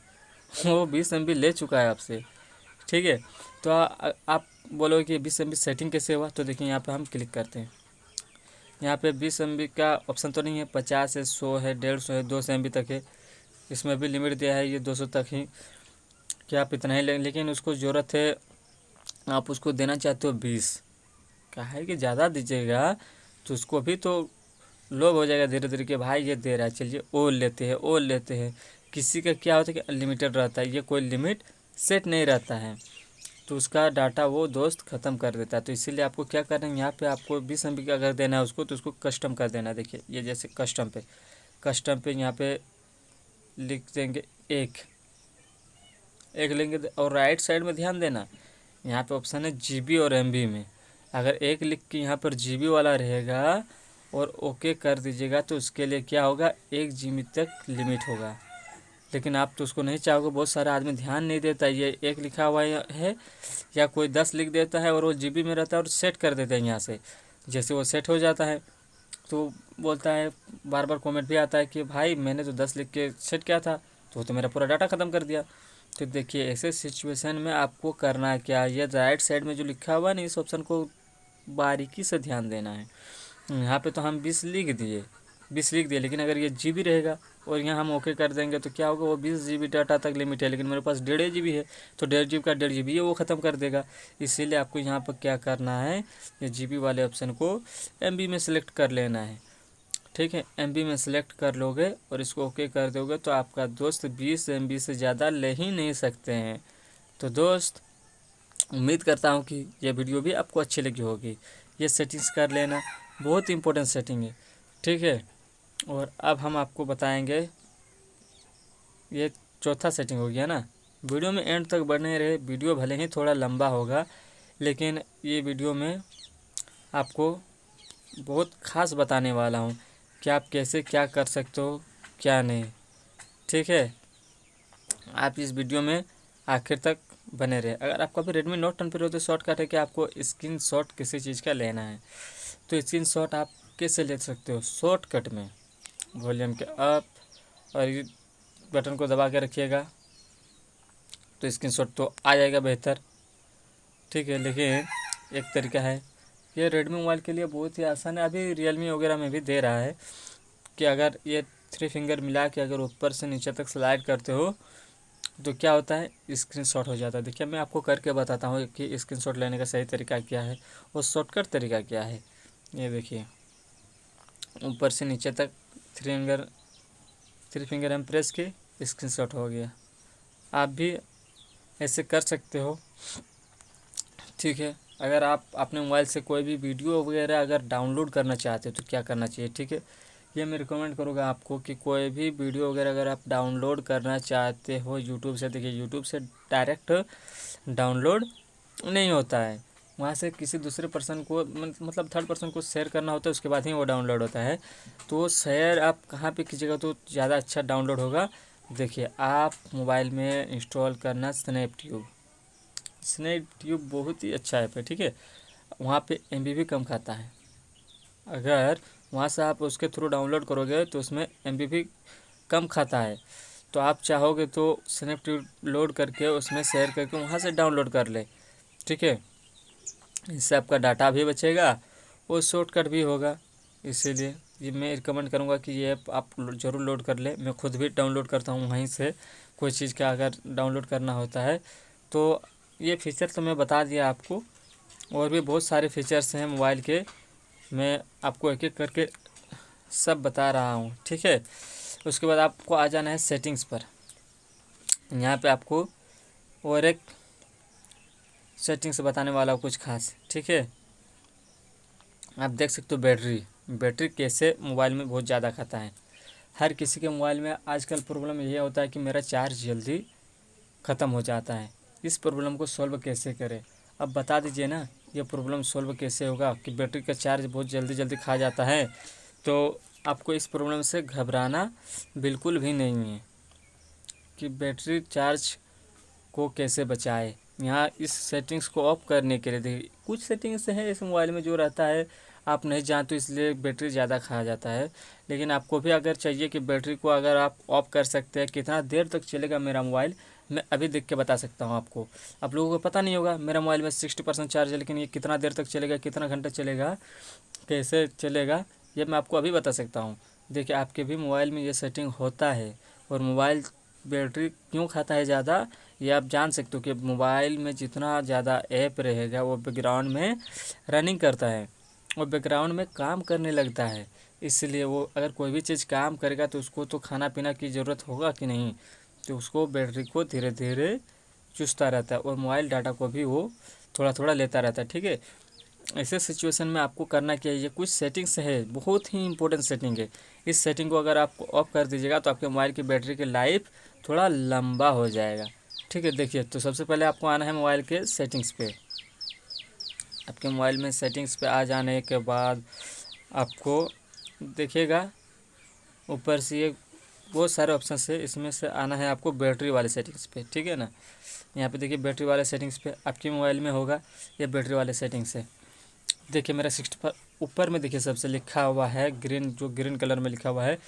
वो 20 MB ले चुका है आपसे, ठीक है। तो आप बोलोगे कि 20 MB सेटिंग कैसे हुआ, तो देखिए यहाँ पे हम क्लिक करते हैं। यहाँ पे 20 MB का ऑप्शन तो नहीं है, 50 है, 100 है, 150 है, 200 MB तक है। इसमें भी लिमिट दिया है ये 200 तक ही, कि आप इतना ही लें, लेकिन उसको ज़रूरत है, आप उसको देना चाहते हो 20। कहा है कि ज़्यादा दीजिएगा तो उसको भी तो लोभ हो जाएगा धीरे धीरे कि भाई ये दे रहा है, चलिए और लेते हैं और लेते हैं। किसी का क्या होता है कि अनलिमिटेड रहता है, ये कोई लिमिट सेट नहीं रहता है, तो उसका डाटा वो दोस्त ख़त्म कर देता है। तो इसीलिए आपको क्या करना है, यहाँ पे आपको 20 MB का अगर देना है उसको, तो उसको कस्टम कर देना है। देखिए ये जैसे कस्टम पे यहाँ पे लिख देंगे एक लेंगे, और राइट साइड में ध्यान देना, यहाँ पे ऑप्शन है GB और MB में। अगर एक लिख के यहाँ पर GB वाला रहेगा और ओके कर दीजिएगा, तो उसके लिए क्या होगा, 1 GB तक लिमिट होगा। लेकिन आप तो उसको नहीं चाहोगे, बहुत सारा आदमी ध्यान नहीं देता, ये 1 लिखा हुआ है या कोई 10 लिख देता है और वो GB में रहता है और सेट कर देते हैं यहाँ से। जैसे वो सेट हो जाता है तो बोलता है, बार बार कमेंट भी आता है कि भाई मैंने तो 10 लिख के सेट किया था, तो मेरा पूरा डाटा ख़त्म कर दिया। तो देखिए ऐसे सिचुएशन में आपको करना क्या, ये राइट साइड में जो लिखा हुआ है ना, इस ऑप्शन को बारीकी से ध्यान देना है। यहाँ पे तो हम 20 लिख दिए, लेकिन अगर ये GB रहेगा और यहाँ हम ओके कर देंगे तो क्या होगा, वो 20 GB डाटा तक लिमिट है, लेकिन मेरे पास 1.5 GB है, तो 1.5 GB का 1.5 GB है, वो ख़त्म कर देगा। इसीलिए आपको यहाँ पर क्या करना है, ये GB वाले ऑप्शन को MB में सेलेक्ट कर लेना है, ठीक है। MB में सेलेक्ट कर लोगे और इसको ओके कर दोगे तो आपका दोस्त 20 MB से ज़्यादा ले ही नहीं सकते हैं। तो दोस्त उम्मीद करता हूँ कि ये वीडियो भी आपको अच्छी लगी होगी। ये सेटिंग्स कर लेना, बहुत इंपॉर्टेंट सेटिंग है, ठीक है। और अब हम आपको बताएंगे, ये चौथा सेटिंग हो गया ना। वीडियो में एंड तक बने रहे, वीडियो भले ही थोड़ा लंबा होगा, लेकिन ये वीडियो में आपको बहुत ख़ास बताने वाला हूँ कि आप कैसे क्या कर सकते हो क्या नहीं, ठीक है। आप इस वीडियो में आखिर तक बने रहे। अगर आपका भी Redmi Note 10 Pro तो शॉर्टकट है कि आपको स्क्रीनशॉट किसी चीज़ का लेना है, तो स्क्रीनशॉट आप कैसे ले सकते हो, शॉर्टकट में वॉल्यूम के अप और ये बटन को दबा के रखिएगा तो स्क्रीनशॉट तो आ जाएगा बेहतर, ठीक है। लेकिन एक तरीका है, ये रेडमी मोबाइल के लिए बहुत ही आसान है, अभी रियलमी वगैरह में भी दे रहा है कि अगर ये 3 फिंगर मिला के अगर ऊपर से नीचे तक स्लाइड करते हो तो क्या होता है, स्क्रीनशॉट हो जाता है। देखिए मैं आपको करके बताता हूँ कि स्क्रीनशॉट लेने का सही तरीका क्या है और शॉर्टकट तरीका क्या है। ये देखिए ऊपर से नीचे तक 3 फिंगर हम प्रेस किए, स्क्रीनशॉट हो गया। आप भी ऐसे कर सकते हो, ठीक है। अगर आप अपने मोबाइल से कोई भी वीडियो वगैरह अगर डाउनलोड करना चाहते हो तो क्या करना चाहिए, ठीक है। ये मैं रिकमेंड करूँगा आपको कि कोई भी वीडियो वगैरह अगर आप डाउनलोड करना चाहते हो यूट्यूब से, देखिए यूट्यूब से डायरेक्ट डाउनलोड नहीं होता है, वहाँ से किसी दूसरे पर्सन को मतलब थर्ड पर्सन को शेयर करना होता है, उसके बाद ही वो डाउनलोड होता है। तो शेयर आप कहाँ पे कीजिएगा तो ज़्यादा अच्छा डाउनलोड होगा। देखिए आप मोबाइल में इंस्टॉल करना स्नैपट्यूब बहुत ही अच्छा ऐप है, ठीक है। वहाँ पे MB भी कम खाता है, अगर वहाँ से आप उसके थ्रू डाउनलोड करोगे तो उसमें MB भी कम खाता है। तो आप चाहोगे तो स्नैपट्यूब लोड करके उसमें शेयर करके वहाँ से डाउनलोड कर ले, ठीक है। इससे आपका डाटा भी बचेगा और शॉर्टकट भी होगा। इसीलिए ये मैं रिकमेंड करूँगा कि ये ऐप आप ज़रूर लोड कर ले। मैं खुद भी डाउनलोड करता हूँ वहीं से, कोई चीज़ का अगर डाउनलोड करना होता है तो। ये फीचर तो मैं बता दिया आपको, और भी बहुत सारे फीचर्स हैं मोबाइल के, मैं आपको एक एक करके सब बता रहा हूँ, ठीक है। उसके बाद आपको आ जाना है सेटिंग्स पर। यहाँ पे आपको और एक सेटिंग्स बताने वाला हूँ कुछ खास, ठीक है। आप देख सकते हो बैटरी कैसे मोबाइल में बहुत ज़्यादा खाता है। हर किसी के मोबाइल में आजकल प्रॉब्लम ये होता है कि मेरा चार्ज जल्दी ख़त्म हो जाता है। इस प्रॉब्लम को सॉल्व कैसे करें, अब बता दीजिए ना, ये प्रॉब्लम सॉल्व कैसे होगा कि बैटरी का चार्ज बहुत जल्दी खा जाता है। तो आपको इस प्रॉब्लम से घबराना बिल्कुल भी नहीं है कि बैटरी चार्ज को कैसे बचाए। यहाँ इस सेटिंग्स को ऑफ करने के लिए देखिए कुछ सेटिंग्स है इस मोबाइल में जो रहता है आप नहीं जानते, इसलिए बैटरी ज़्यादा खा जाता है। लेकिन आपको भी अगर चाहिए कि बैटरी को अगर आप ऑफ कर सकते हैं, कितना देर तक चलेगा मेरा मोबाइल, मैं अभी देख के बता सकता हूँ आपको। आप लोगों को पता नहीं होगा मेरा मोबाइल में 60% चार्ज है, लेकिन ये कितना देर तक चलेगा, कितना घंटा चलेगा, कैसे चलेगा, ये मैं आपको अभी बता सकता हूँ। देखिए आपके भी मोबाइल में ये सेटिंग होता है, और मोबाइल बैटरी क्यों खाता है ज़्यादा ये आप जान सकते हो कि मोबाइल में जितना ज़्यादा ऐप रहेगा वो बैकग्राउंड में रनिंग करता है, वो बैकग्राउंड में काम करने लगता है। इसलिए वो अगर कोई भी चीज़ काम करेगा तो उसको तो खाना पीना की ज़रूरत होगा कि नहीं, तो उसको बैटरी को धीरे धीरे चूसता रहता है, और मोबाइल डाटा को भी वो थोड़ा थोड़ा लेता रहता है, ठीक है। ऐसे सिचुएशन में आपको करना क्या है, ये कुछ सेटिंग्स है, बहुत ही इंपॉर्टेंट सेटिंग है। इस सेटिंग को अगर आप ऑफ कर दीजिएगा तो आपके मोबाइल की बैटरी की लाइफ थोड़ा लंबा हो जाएगा, ठीक है। देखिए तो सबसे पहले आपको आना है मोबाइल के सेटिंग्स पे। आपके मोबाइल में सेटिंग्स पे आ जाने के बाद आपको देखिएगा ऊपर से ये बहुत सारे ऑप्शन है, इसमें से आना है आपको बैटरी वाले सेटिंग्स पे, ठीक है ना। यहाँ पे देखिए बैटरी वाले सेटिंग्स पे आपके मोबाइल में होगा ये बैटरी वाले सेटिंग्स है। देखिए मेरा 60 पर ऊपर में देखिए सबसे लिखा हुआ है ग्रीन, जो ग्रीन कलर में लिखा हुआ है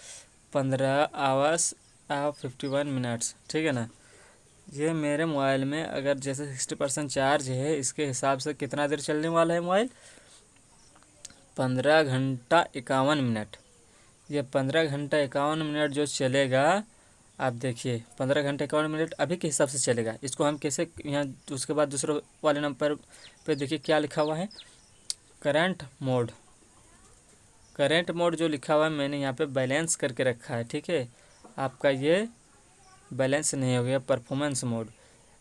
15 आवर्स 51 मिनट्स, ठीक है ना। ये मेरे मोबाइल में अगर जैसे 60% चार्ज है, इसके हिसाब से कितना देर चलने वाला है मोबाइल, 15 घंटा 51 मिनट। ये 15 घंटा 51 मिनट जो चलेगा, आप देखिए 15 घंटे 51 मिनट अभी के हिसाब से चलेगा। इसको हम कैसे यहाँ उसके बाद दूसरे वाले नंबर पे देखिए क्या लिखा हुआ है, करंट मोड जो लिखा हुआ है मैंने यहाँ पे बैलेंस करके रखा है, ठीक है। आपका ये बैलेंस नहीं हो गया, परफॉर्मेंस मोड।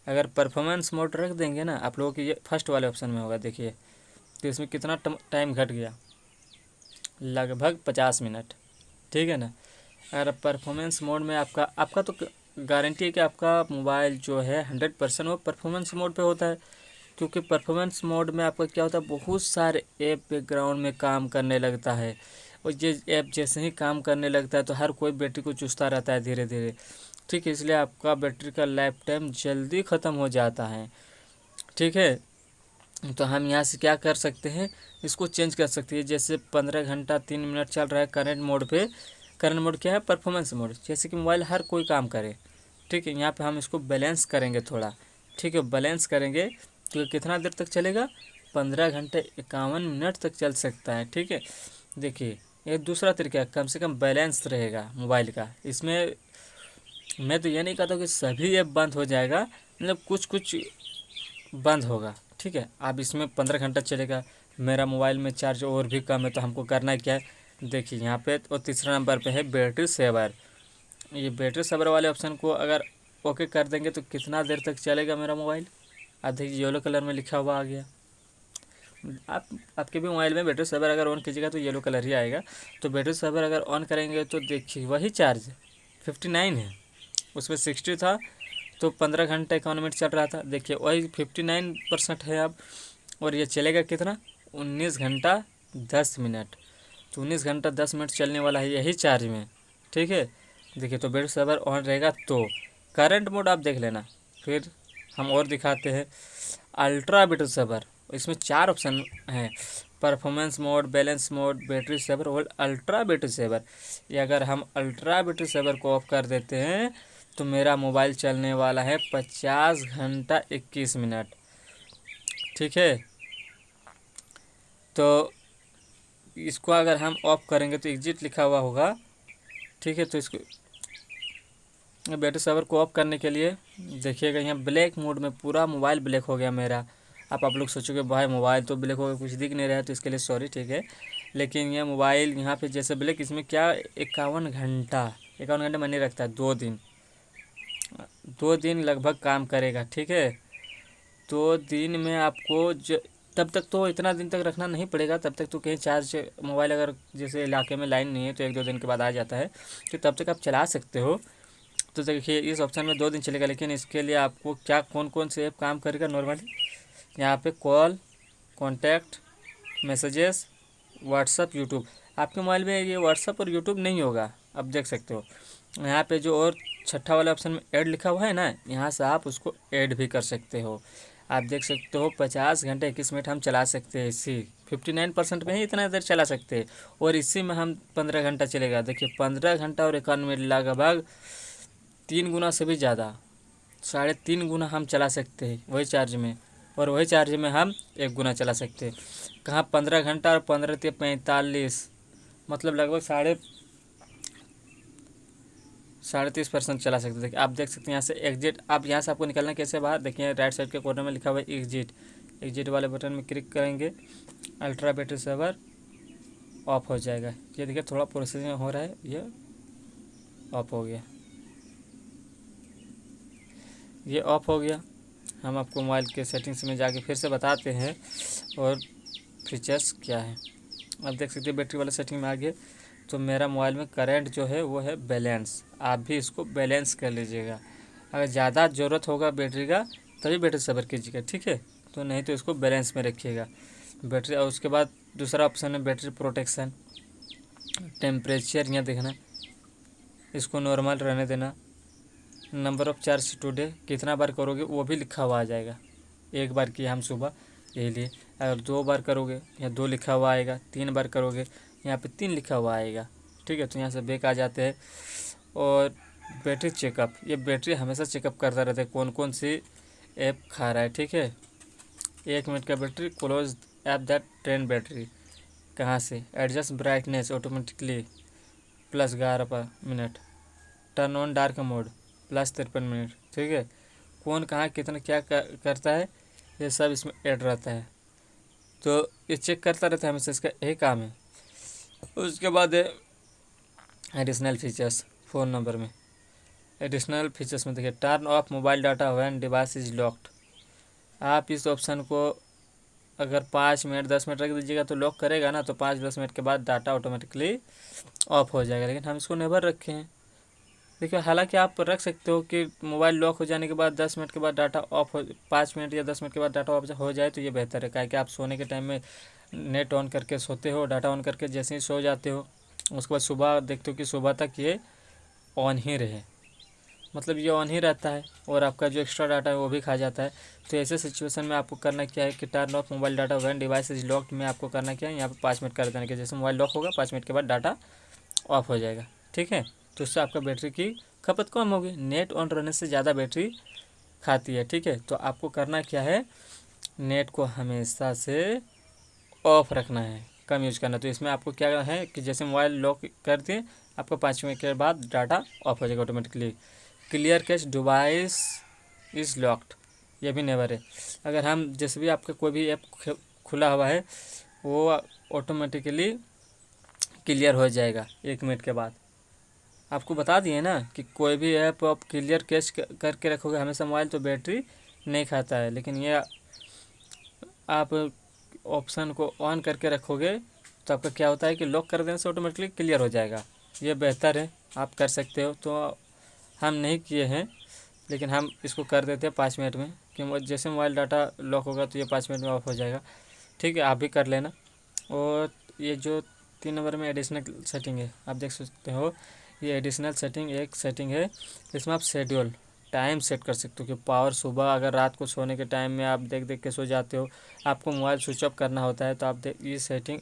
अगर परफॉर्मेंस मोड रख देंगे ना आप लोगों की, ये फर्स्ट वाले ऑप्शन में होगा, देखिए तो इसमें कितना टाइम घट गया, लगभग 50 मिनट, ठीक है ना। अगर परफॉर्मेंस मोड में आपका तो गारंटी है कि आपका मोबाइल जो है 100% वो परफॉर्मेंस मोड पे होता है, क्योंकि परफॉर्मेंस मोड में आपका क्या होता है, बहुत सारे ऐप बैकग्राउंड में काम करने लगता है, और ये ऐप जैसे ही काम करने लगता है तो हर कोई बैटरी को चूसता रहता है धीरे धीरे, ठीक है। इसलिए आपका बैटरी का लाइफ टाइम जल्दी ख़त्म हो जाता है, ठीक है। तो हम यहाँ से क्या कर सकते हैं, इसको चेंज कर सकते हैं। जैसे 15 घंटा 3 मिनट चल रहा है करंट मोड पे। करंट मोड क्या है, परफॉर्मेंस मोड, जैसे कि मोबाइल हर कोई काम करे, ठीक है। यहाँ पे हम इसको बैलेंस करेंगे थोड़ा, ठीक है। बैलेंस करेंगे तो कितना देर तक चलेगा, 15 घंटे 51 मिनट तक चल सकता है, ठीक है। देखिए ये दूसरा तरीका है, कम से कम बैलेंस रहेगा मोबाइल का। इसमें मैं तो ये नहीं कहता कि सभी ऐप बंद हो जाएगा, मतलब कुछ कुछ बंद होगा, ठीक है। अब इसमें 15 घंटा चलेगा। मेरा मोबाइल में चार्ज और भी कम है, तो हमको करना क्या है, देखिए यहाँ पे। और तीसरा नंबर पे है बैटरी सेवर। ये बैटरी सेवर वाले ऑप्शन को अगर ओके कर देंगे तो कितना देर तक चलेगा मेरा मोबाइल। अब देखिए येलो कलर में लिखा हुआ आ गया। आपके भी मोबाइल में बैटरी सेवर अगर ऑन कीजिएगा तो येलो कलर ही आएगा। तो बैटरी सेवर अगर ऑन करेंगे तो देखिए वही चार्ज 59 है, उसमें 60 था, तो 15 घंटे 51 मिनट चल रहा था। देखिए वही 59% है अब। और ये चलेगा कितना, 19 घंटा 10 मिनट। तो 19 घंटा 10 मिनट चलने वाला है यही चार्ज में, ठीक है। देखिए तो बैटरी सेवर ऑन रहेगा। तो करंट मोड आप देख लेना। फिर हम और दिखाते हैं अल्ट्रा बैटरी सेवर। इसमें 4 ऑप्शन हैं, performance mode, balance mode, battery saver और अल्ट्रा बैटरी सेवर। ये अगर हम अल्ट्रा बैटरी सेवर को ऑफ कर देते हैं तो मेरा मोबाइल चलने वाला है 50 घंटा 21 मिनट, ठीक है। तो इसको अगर हम ऑफ करेंगे तो एग्जिट लिखा हुआ होगा, ठीक है। तो इसको बैटरी सेवर को ऑफ करने के लिए देखिएगा यहाँ ब्लैक मोड में पूरा मोबाइल ब्लैक हो गया मेरा। आप लोग सोचोगे भाई मोबाइल तो ब्लैक हो गया, कुछ दिख नहीं रहा है, तो इसके लिए सॉरी, ठीक है। लेकिन ये मोबाइल यहाँ पे जैसे ब्लैक, इसमें क्या 51 घंटे माने रखता है, 2 दिन लगभग काम करेगा, ठीक है। 2 दिन में आपको तब तक तो इतना दिन तक रखना नहीं पड़ेगा, तब तक तो कहीं चार्ज मोबाइल अगर जैसे इलाके में लाइन नहीं है तो 1-2 दिन के बाद आ जाता है, तो तब तक आप चला सकते हो। तो देखिए इस ऑप्शन में 2 दिन चलेगा, लेकिन इसके लिए आपको क्या कौन कौन से ऐप काम करेगा नॉर्मली, यहाँ पे call, contact, messages, WhatsApp, YouTube. आपके मोबाइल में ये व्हाट्सअप और यूट्यूब नहीं होगा, आप देख सकते हो। यहाँ पे जो और छठा वाला ऑप्शन में ऐड लिखा हुआ है ना, यहाँ से आप उसको ऐड भी कर सकते हो। आप देख सकते हो 50 घंटे 21 मिनट हम चला सकते हैं, इसी 59% में ही इतना देर चला सकते हैं। और इसी में हम 15 घंटा चलेगा। देखिए 15 घंटा और 51 मिनट लगभग 3 गुना से भी ज़्यादा, 3.5 गुना हम चला सकते हैं वही चार्ज में। और वही चार्ज में हम 1 गुना चला सकते हैं। कहाँ 15 घंटा और 15 से 45, मतलब लगभग 30% चला सकते हैं। देखिए आप देख सकते हैं यहाँ से एग्जिट। आप यहाँ से आपको निकलना कैसे बाहर, देखिए राइट साइड के कॉर्नर में लिखा हुआ है एग्जिट वाले बटन में क्लिक करेंगे, अल्ट्रा बैटरी सेवर ऑफ हो जाएगा। ये देखिए थोड़ा प्रोसेसिंग हो रहा है, ये ऑफ हो गया, ये ऑफ हो गया। हम आपको मोबाइल के सेटिंग्स में जाके फिर से बताते हैं और फीचर्स क्या है। आप देख सकते हैं बैटरी वाले सेटिंग में आ गए। तो मेरा मोबाइल में करंट जो है वो है बैलेंस। आप भी इसको बैलेंस कर लीजिएगा। अगर ज़्यादा ज़रूरत होगा बैटरी का तभी बैटरी सेवर कीजिएगा, ठीक है। तो नहीं तो इसको बैलेंस में रखिएगा बैटरी। और उसके बाद दूसरा ऑप्शन है बैटरी प्रोटेक्शन, टेम्परेचर यहाँ देखना, इसको नॉर्मल रहने देना। नंबर ऑफ़ चार्ज टुडे, कितना बार करोगे वो भी लिखा हुआ आ जाएगा। 1 बार किया हम सुबह, यही लिए। अगर 2 बार करोगे यहाँ 2 लिखा हुआ आएगा, 3 बार करोगे यहाँ पे 3 लिखा हुआ आएगा, ठीक है। तो यहाँ से बैक आ जाते हैं। और बैटरी चेकअप, ये बैटरी हमेशा चेकअप करता रहता है कौन कौन सी ऐप खा रहा है, ठीक है। 1 मिनट का battery, close app that train battery, कहाँ से, adjust brightness automatically +11 minute, turn on dark mode +53 minute, ठीक है। कौन कहाँ कितना क्या करता है ये सब इसमें ऐड रहता है। तो ये चेक करता रहता है हमेशा, इसका यही काम है। उसके बाद एडिशनल फीचर्स, फ़ोन नंबर में एडिशनल फीचर्स में देखिए turn off mobile data when device is locked. आप इस ऑप्शन को अगर 5 मिनट 10 मिनट रख दीजिएगा तो लॉक करेगा ना, तो 5-10 मिनट के बाद डाटा ऑटोमेटिकली ऑफ हो जाएगा। लेकिन हम इसको नेवर रखे हैं। देखिए हालांकि आप रख सकते हो कि मोबाइल लॉक हो जाने के बाद 10 मिनट के बाद डाटा ऑफ हो, 5 मिनट या 10 मिनट के बाद डाटा ऑफ हो जाए तो ये बेहतर है। क्या कि आप सोने के टाइम में नेट ऑन करके सोते हो, डाटा ऑन करके जैसे ही सो जाते हो, उसके बाद सुबह देखते हो कि सुबह तक ये ऑन ही रहे। मतलब ये ऑन ही रहता है और आपका जो एक्स्ट्रा डाटा है वो भी खा जाता है। तो ऐसे सिचुएशन में आपको करना क्या है कि turn off mobile data when device is locked में आपको करना क्या है, यहाँ पे 5 मिनट कर देने के, जैसे मोबाइल लॉक होगा 5 मिनट के बाद डाटा ऑफ हो जाएगा। ठीक है, तो उससे आपका बैटरी की खपत कम होगी, नेट ऑन रहने से ज़्यादा बैटरी खाती है। ठीक है, तो आपको करना क्या है, नेट को हमेशा से ऑफ रखना है, कम यूज करना। तो इसमें आपको क्या है कि जैसे मोबाइल लॉक कर दिए, आपको 5 मिनट के बाद डाटा ऑफ हो जाएगा automatically. Clear cash device is locked, ये भी नेवर है। अगर हम जैसे भी आपका कोई भी ऐप खुला हुआ है वो ऑटोमेटिकली क्लियर हो जाएगा 1 मिनट के बाद। आपको बता दिए ना कि कोई भी ऐप आप क्लियर कैश करके रखोगे हमेशा मोबाइल, तो बैटरी नहीं खाता है। लेकिन ये आप ऑप्शन को ऑन करके रखोगे तो आपका क्या होता है कि लॉक कर देने से ऑटोमेटिकली क्लियर हो जाएगा। ये बेहतर है, आप कर सकते हो। तो हम नहीं किए हैं, लेकिन हम इसको कर देते हैं 5 मिनट में, कि जैसे मोबाइल डाटा लॉक होगा तो ये 5 मिनट में ऑफ हो जाएगा। ठीक है, आप भी कर लेना। और ये जो 3 नंबर में एडिशनल सेटिंग है, आप देख सकते हो, ये एडिशनल सेटिंग एक सेटिंग है, इसमें आप शेड्यूल टाइम सेट कर सकते हो कि पावर सुबह अगर रात को सोने के टाइम में आप देख देख के सो जाते हो, आपको मोबाइल स्विच ऑफ करना होता है, तो आप ये सेटिंग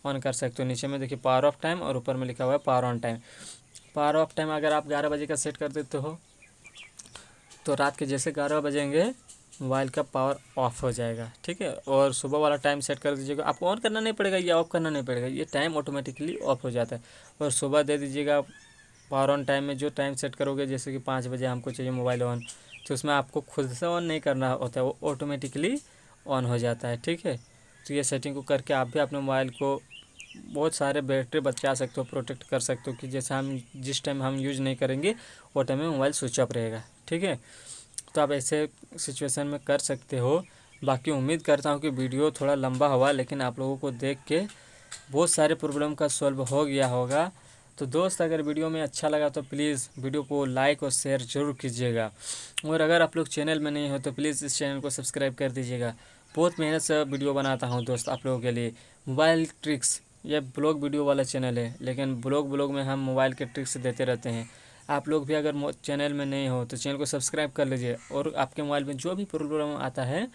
ऑन कर सकते हो। नीचे में देखिए पावर ऑफ टाइम और ऊपर में लिखा हुआ है power on time. Power of time अगर आप 11 बजे का सेट कर देते हो तो रात के जैसे 11 बजेंगे मोबाइल का पावर ऑफ हो जाएगा। ठीक है, और सुबह वाला टाइम सेट कर दीजिएगा, आपको ऑन करना नहीं पड़ेगा या ऑफ करना नहीं पड़ेगा, ये टाइम ऑटोमेटिकली ऑफ हो जाता है। और सुबह दे दीजिएगा पावर ऑन टाइम में जो टाइम सेट करोगे, जैसे कि 5 बजे हमको चाहिए मोबाइल ऑन, तो उसमें आपको खुद से ऑन नहीं करना होता है, वो ऑटोमेटिकली ऑन हो जाता है। ठीक है, तो ये सेटिंग को करके आप भी अपने मोबाइल को बहुत सारे बैटरी बचा सकते हो, प्रोटेक्ट कर सकते हो, कि जैसे हम जिस टाइम हम यूज़ नहीं करेंगे वो टाइम में मोबाइल स्विच ऑफ रहेगा। ठीक है, तो आप ऐसे सिचुएशन में कर सकते हो। बाकी उम्मीद करता हूँ कि वीडियो थोड़ा लंबा हुआ, लेकिन आप लोगों को देख के बहुत सारे प्रॉब्लम का सॉल्व हो गया होगा। तो दोस्त, अगर वीडियो में अच्छा लगा तो प्लीज़ वीडियो को लाइक और शेयर ज़रूर कीजिएगा। और अगर आप लोग चैनल में नहीं हो तो प्लीज़ इस चैनल को सब्सक्राइब कर दीजिएगा। बहुत मेहनत से वीडियो बनाता हूँ दोस्त आप लोगों के लिए। मोबाइल ट्रिक्स, ये ब्लॉग वीडियो वाला चैनल है, लेकिन ब्लॉग में हम मोबाइल के ट्रिक्स देते रहते हैं। आप लोग भी अगर चैनल में नहीं हो तो चैनल को सब्सक्राइब कर लीजिए, और आपके मोबाइल में जो भी प्रॉब्लम आता है